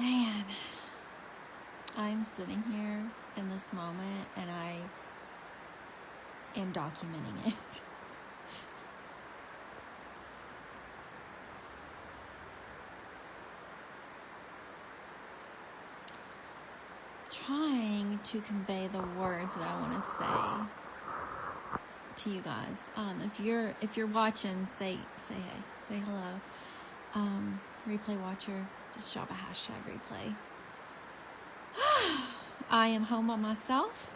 Man, I'm sitting here in this moment and I am documenting it. Trying to convey the words that I want to say to you guys. If you're watching, say hey, say hello. Replay watcher, just drop a hashtag replay. I am home by myself.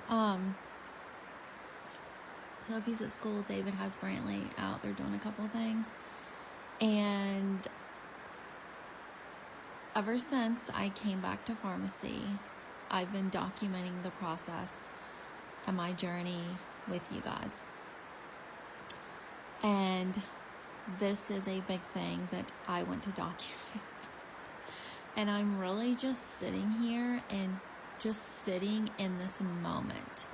Sophie's at school. David has Brantley out. They're doing a couple of things. And ever since I came back to pharmacy, I've been documenting the process and my journey with you guys. And this is a big thing that I want to document. And I'm really just sitting here and just sitting in this moment.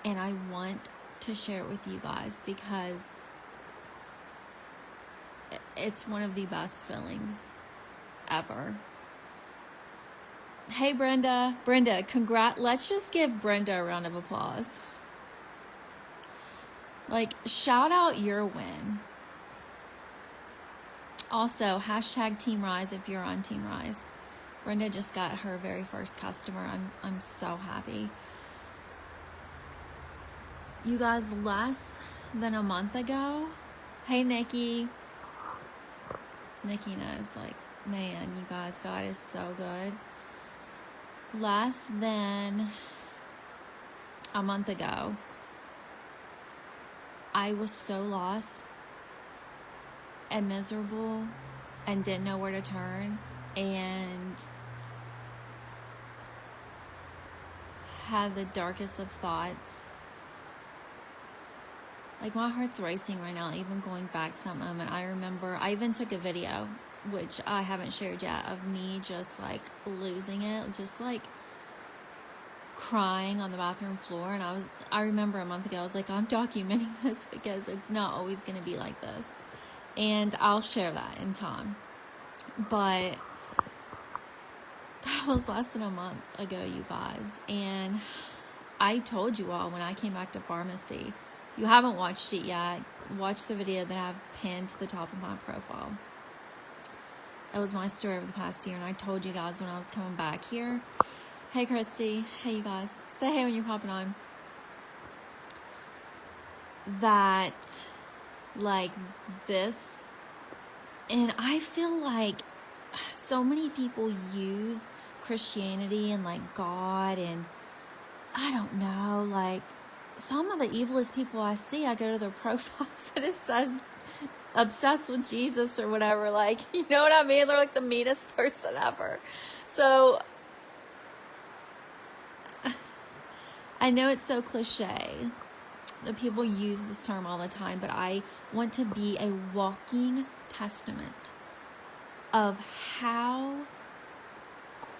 And I want to share it with you guys because it's one of the best feelings ever. Hey, Brenda, let's just give Brenda a round of applause. Like, shout out your win. Also, hashtag Team Rise if you're on Team Rise. Brenda just got her very first customer. I'm so happy. You guys, less than a month ago, hey, Nikki. Nikki knows, like, man, you guys, God is so good. Less than a month ago, I was so lost and miserable and didn't know where to turn and had the darkest of thoughts. Like, my heart's racing right now, even going back to that moment. I remember I even took a video, which I haven't shared yet, of me just like losing it, just like crying on the bathroom floor. And I remember a month ago, I was like, I'm documenting this because it's not always going to be like this. And I'll share that in time. But that was less than a month ago, you guys. And I told you all when I came back to pharmacy, you haven't watched it yet, watch the video that I've pinned to the top of my profile. That was my story over the past year, and I told you guys when I was coming back here. Hey, Christy. Hey, you guys. Say hey when you're popping on. That, like, this, and I feel like so many people use Christianity and, like, God, and I don't know, like, some of the evilest people I see, I go to their profiles and it says obsessed with Jesus or whatever. Like, you know what I mean? They're like the meanest person ever. So I know it's so cliche that people use this term all the time, but I want to be a walking testament of how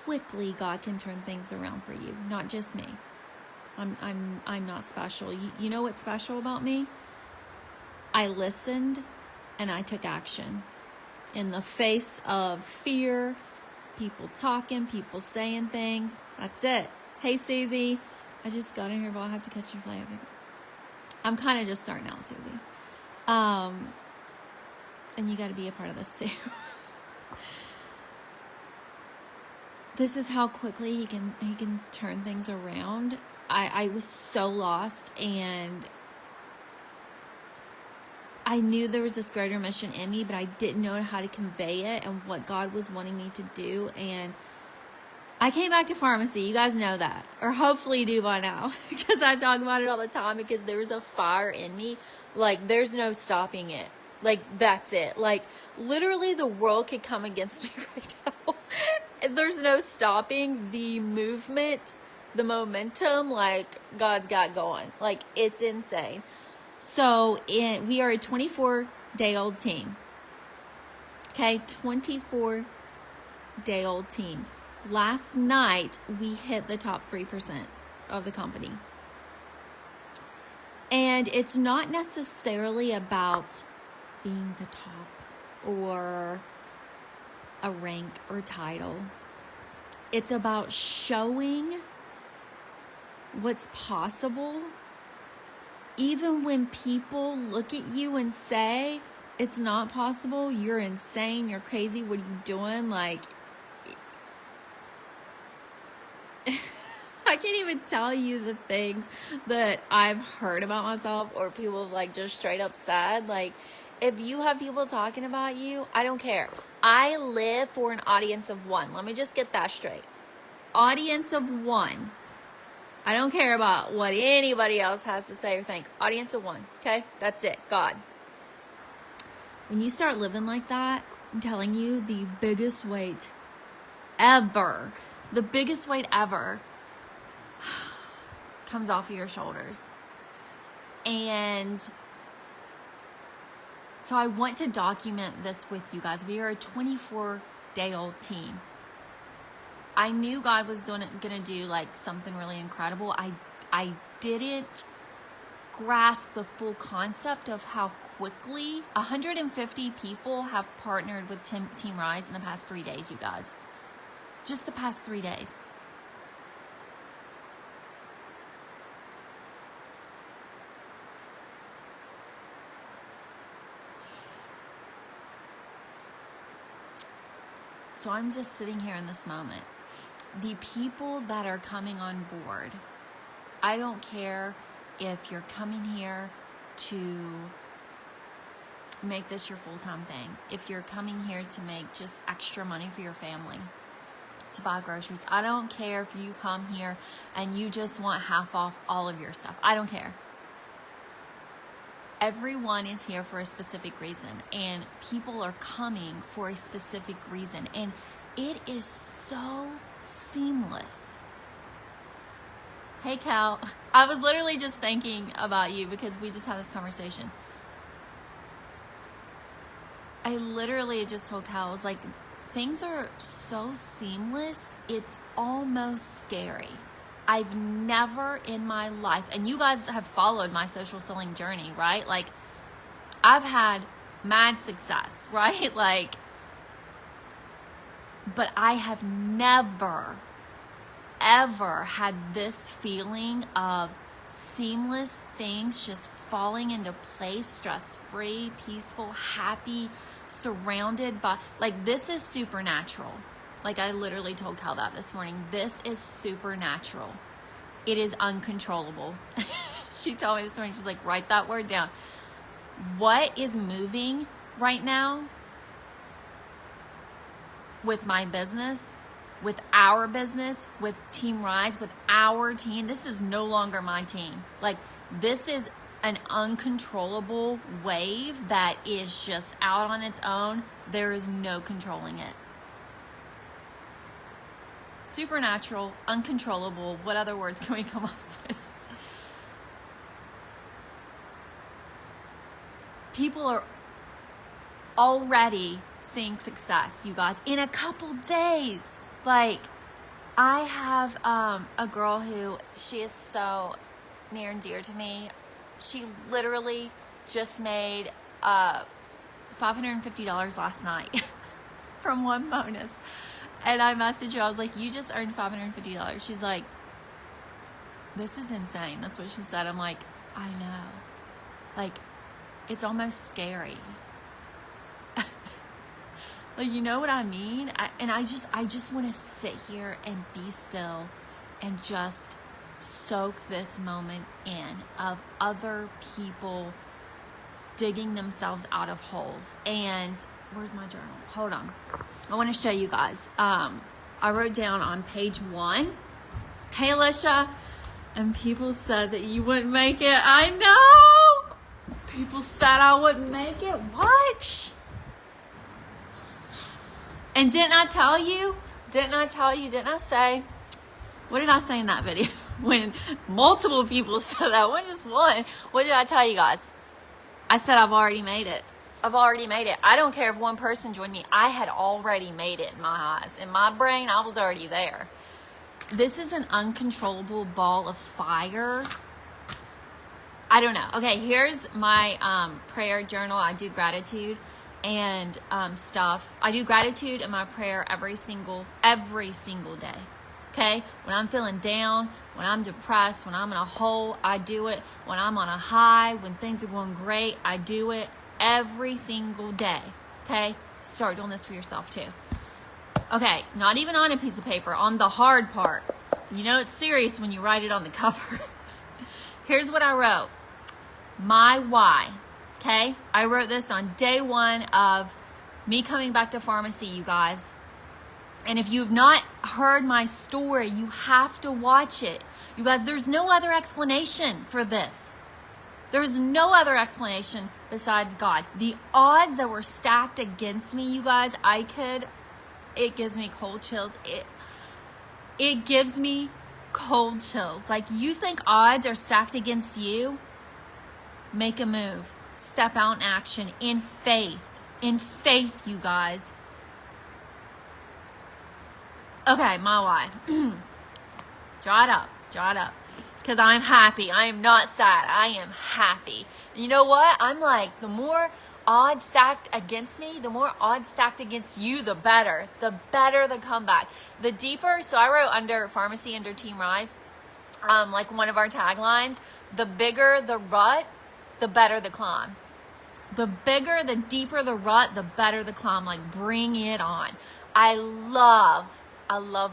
quickly God can turn things around for you, not just me. I'm not special. You know what's special about me? I listened and I took action. In the face of fear, people talking, people saying things. That's it. Hey, Susie. I just got in here, but I'll have to catch your play. I'm kind of just starting out, Susie. And you got to be a part of this too. This is how quickly he can turn things around. I was so lost, and I knew there was this greater mission in me, but I didn't know how to convey it and what God was wanting me to do. And I came back to pharmacy. You guys know that, or hopefully you do by now, because I talk about it all the time, because there was a fire in me. Like, there's no stopping it. Like, that's it. Like, literally the world could come against me right now. There's no stopping the movement, the momentum, like, God's got going. Like, it's insane. So, we are a 24-day-old team. Okay, 24-day-old team. Last night, we hit the top 3% of the company. And it's not necessarily about being the top or a rank or title. It's about showing what's possible. Even when people look at you and say, it's not possible, you're insane, you're crazy, what are you doing? Like, I can't even tell you the things that I've heard about myself, or people have like just straight up said. Like, if you have people talking about you, I don't care. I live for an audience of one. Let me just get that straight. Audience of one. I don't care about what anybody else has to say or think. Audience of one. Okay? That's it. God. When you start living like that, I'm telling you, the biggest weight ever comes off of your shoulders. And so I want to document this with you guys. We are a 24-day-old team. I knew God was going to do like something really incredible. I didn't grasp the full concept of how quickly 150 people have partnered with Team Rise in the past 3 days, you guys. Just the past 3 days. So I'm just sitting here in this moment. The people that are coming on board, I don't care if you're coming here to make this your full-time thing. If you're coming here to make just extra money for your family, to buy groceries. I don't care if you come here and you just want half off all of your stuff. I don't care. Everyone is here for a specific reason, and people are coming for a specific reason, and it is so seamless. Hey Cal, I was literally just thinking about you because we just had this conversation. I literally just told Cal, I was like, things are so seamless, it's almost scary. I've never in my life, and you guys have followed my social selling journey, right? Like, I've had mad success, right? Like, but I have never, ever had this feeling of seamless things just falling into place, stress-free, peaceful, happy, surrounded by, like, this is supernatural. Like, I literally told Cal that this morning. This is supernatural. It is uncontrollable. She told me this morning, she's like, write that word down. What is moving right now with my business, with our business, with Team Rise, with our team? This is no longer my team. Like, this is an uncontrollable wave that is just out on its own. There is no controlling it. Supernatural, uncontrollable. What other words can we come up with? People are already seeing success, you guys, in a couple days. Like, I have a girl who, she is so near and dear to me. She literally just made $550 last night from one bonus. And I messaged her, I was like, you just earned $550. She's like, this is insane. That's what she said. I'm like, I know. Like, it's almost scary. Like, you know what I mean? I just want to sit here and be still and just soak this moment in of other people digging themselves out of holes. And where's my journal? Hold on. I want to show you guys. I wrote down on page 1, hey Alicia, and people said that you wouldn't make it. I know. People said I wouldn't make it. What? And didn't I tell you? Didn't I say? What did I say in that video? When multiple people said that, when just one. What did I tell you guys? I said I've already made it. I don't care if one person joined me. I had already made it in my eyes. In my brain, I was already there. This is an uncontrollable ball of fire. I don't know. Okay, here's my prayer journal. I do gratitude. and stuff. I do gratitude in my prayer every single day. Okay? When I'm feeling down, when I'm depressed, when I'm in a hole, I do it. When I'm on a high, when things are going great, I do it every single day. Okay? Start doing this for yourself too. Okay, not even on a piece of paper, on the hard part. You know it's serious when you write it on the cover. Here's what I wrote. My why. Okay? I wrote this on day 1 of me coming back to pharmacy, you guys. And if you've not heard my story, you have to watch it. You guys, there's no other explanation for this. There's no other explanation besides God. The odds that were stacked against me, you guys, it gives me cold chills. It gives me cold chills. Like, you think odds are stacked against you? Make a move. Step out in action, in faith. In faith, you guys. Okay, my why. Draw it up. Because I'm happy. I am not sad. I am happy. You know what? I'm like, the more odds stacked against me, the more odds stacked against you, the better. The better the comeback. The deeper, so I wrote under pharmacy, under Team Rise, like one of our taglines, the bigger the rut, the better the climb. The bigger, the deeper the rut, the better the climb. Like, bring it on. I love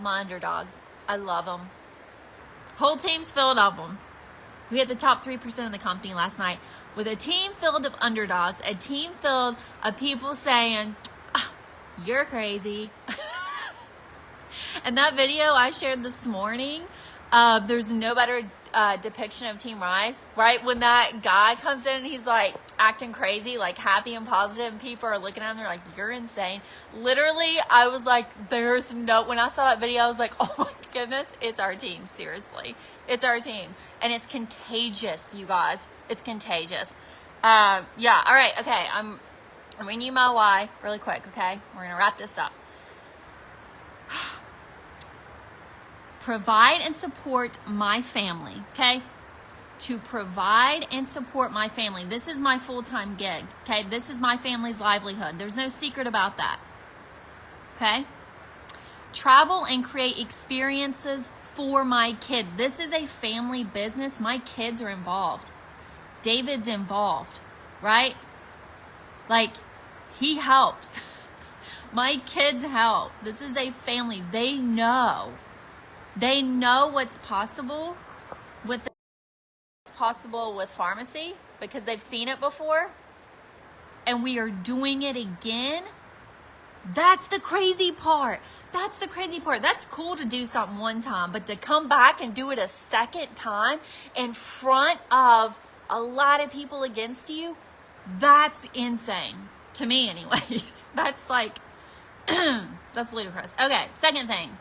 my underdogs. I love them. Whole team's filled of them. We had the top 3% of the company last night with a team filled of underdogs, a team filled of people saying, oh, you're crazy. And that video I shared this morning, there's no better depiction of Team Rise, right? When that guy comes in and he's like acting crazy, like happy and positive, and people are looking at him, they're like, you're insane. Literally, I was like, when I saw that video, I was like, oh my goodness, it's our team. Seriously, it's our team. And it's contagious, you guys. It's contagious. Yeah, all right, okay. I'm reading you my why really quick, okay? We're going to wrap this up. Provide and support my family, okay? To provide and support my family. This is my full-time gig, okay? This is my family's livelihood. There's no secret about that, okay? Travel and create experiences for my kids. This is a family business. My kids are involved. David's involved, right? Like, he helps. My kids help. This is a family. They know what's possible with pharmacy because they've seen it before, and we are doing it again. That's the crazy part. That's cool to do something one time, but to come back and do it a second time in front of a lot of people against you, that's insane. To me, anyways. That's like, that's ludicrous. Okay, second thing.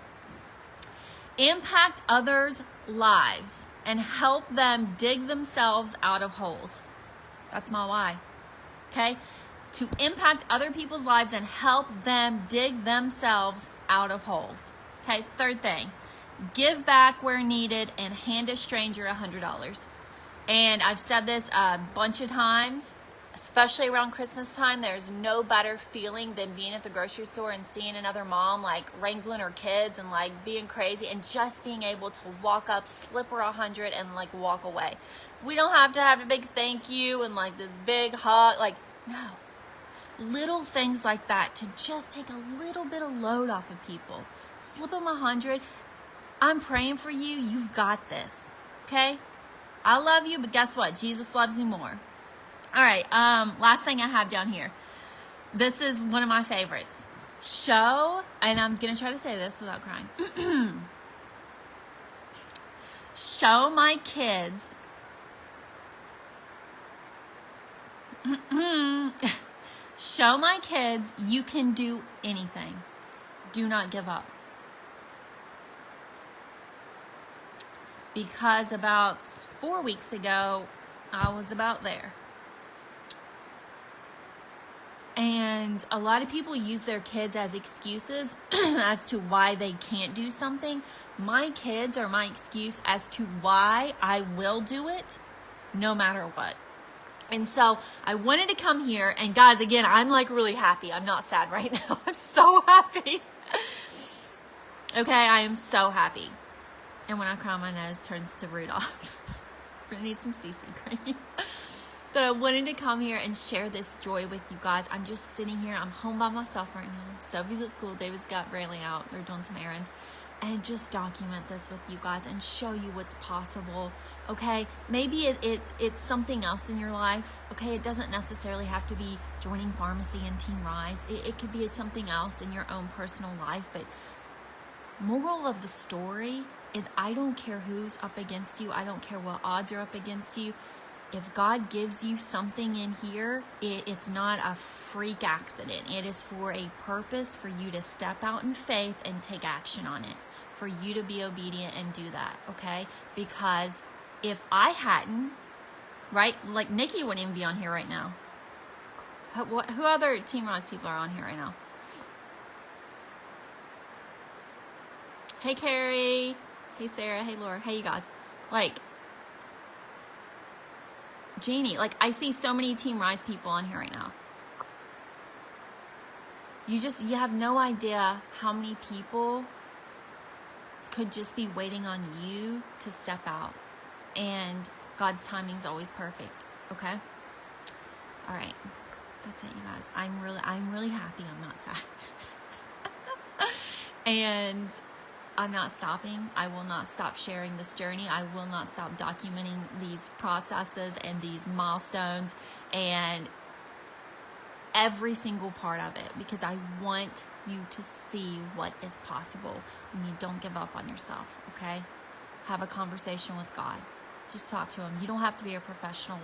Impact others' lives and help them dig themselves out of holes. That's my why. Okay? To impact other people's lives and help them dig themselves out of holes. Okay? Third thing. Give back where needed and hand a stranger $100. And I've said this a bunch of times, especially around Christmas time. There's no better feeling than being at the grocery store and seeing another mom like wrangling her kids and like being crazy and just being able to walk up, slip her 100 and like walk away. We don't have to have a big thank you and like this big hug. Like, no. Little things like that to just take a little bit of load off of people. Slip them 100. I'm praying for you. You've got this. Okay? I love you, but guess what? Jesus loves you more. All right, last thing I have down here. This is one of my favorites. Show, and I'm going to try to say this without crying. Show my kids. Show my kids you can do anything. Do not give up. Because about 4 weeks ago, I was about there. And a lot of people use their kids as excuses as to why they can't do something. My kids are my excuse as to why I will do it no matter what. And so I wanted to come here, and guys, again, I'm like really happy. I'm not sad right now. I'm so happy. Okay, I am so happy. And when I cry, my nose turns to Rudolph. We're gonna need some CC cream. But I wanted to come here and share this joy with you guys. I'm just sitting here. I'm home by myself right now. Sophie's at school. David's got Rayleigh out. They're doing some errands. And just document this with you guys and show you what's possible. Okay? Maybe it's something else in your life. Okay? It doesn't necessarily have to be joining pharmacy and Team Rise. It could be something else in your own personal life. But moral of the story is, I don't care who's up against you. I don't care what odds are up against you. If God gives you something in here, it's not a freak accident. It is for a purpose, for you to step out in faith and take action on it, for you to be obedient and do that, okay? Because if I hadn't, right, like Nikki wouldn't even be on here right now. Who other Team Rise people are on here right now? Hey, Carrie. Hey, Sarah. Hey, Laura. Hey, you guys. Like, Jeannie, like, I see so many Team Rise people on here right now. You have no idea how many people could just be waiting on you to step out. And God's timing is always perfect. Okay? All right. That's it, you guys. I'm really happy. I'm not sad. And I'm not stopping. I will not stop sharing this journey. I will not stop documenting these processes and these milestones and every single part of it, because I want you to see what is possible when you don't give up on yourself, okay? Have a conversation with God. Just talk to Him. You don't have to be a professional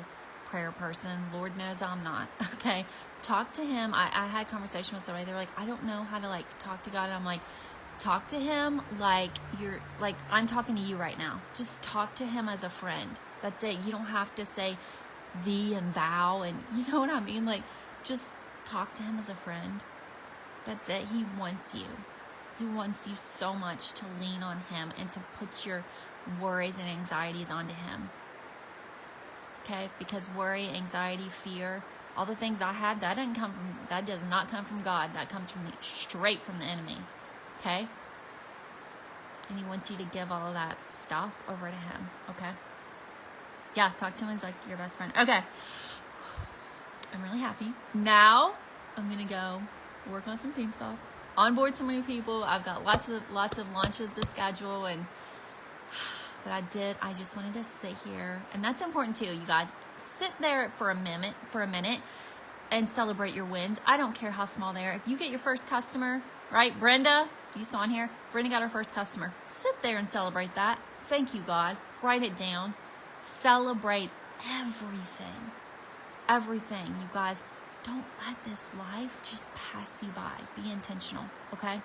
prayer person. Lord knows I'm not, okay? Talk to Him. I had a conversation with somebody. They're like, I don't know how to, like, talk to God. And I'm like, talk to Him like I'm talking to you right now. Just talk to Him as a friend. That's it. You don't have to say thee and thou, and you know what I mean? Like, just talk to Him as a friend. That's it. He wants you. He wants you so much to lean on Him and to put your worries and anxieties onto Him. Okay? Because worry, anxiety, fear, all the things I had, that does not come from God. That comes straight from the enemy. Okay? And He wants you to give all of that stuff over to Him. Okay? Yeah, talk to Him as like your best friend. Okay. I'm really happy. Now, I'm going to go work on some team stuff. Onboard so many people. I've got lots of launches to schedule. But I just wanted to sit here. And that's important too, you guys. Sit there for a minute and celebrate your wins. I don't care how small they are. If you get your first customer, right? Brenda, you saw in here, Brenda got her first customer. Sit there and celebrate that. Thank you, God. Write it down. Celebrate everything. Everything, you guys. Don't let this life just pass you by. Be intentional, okay?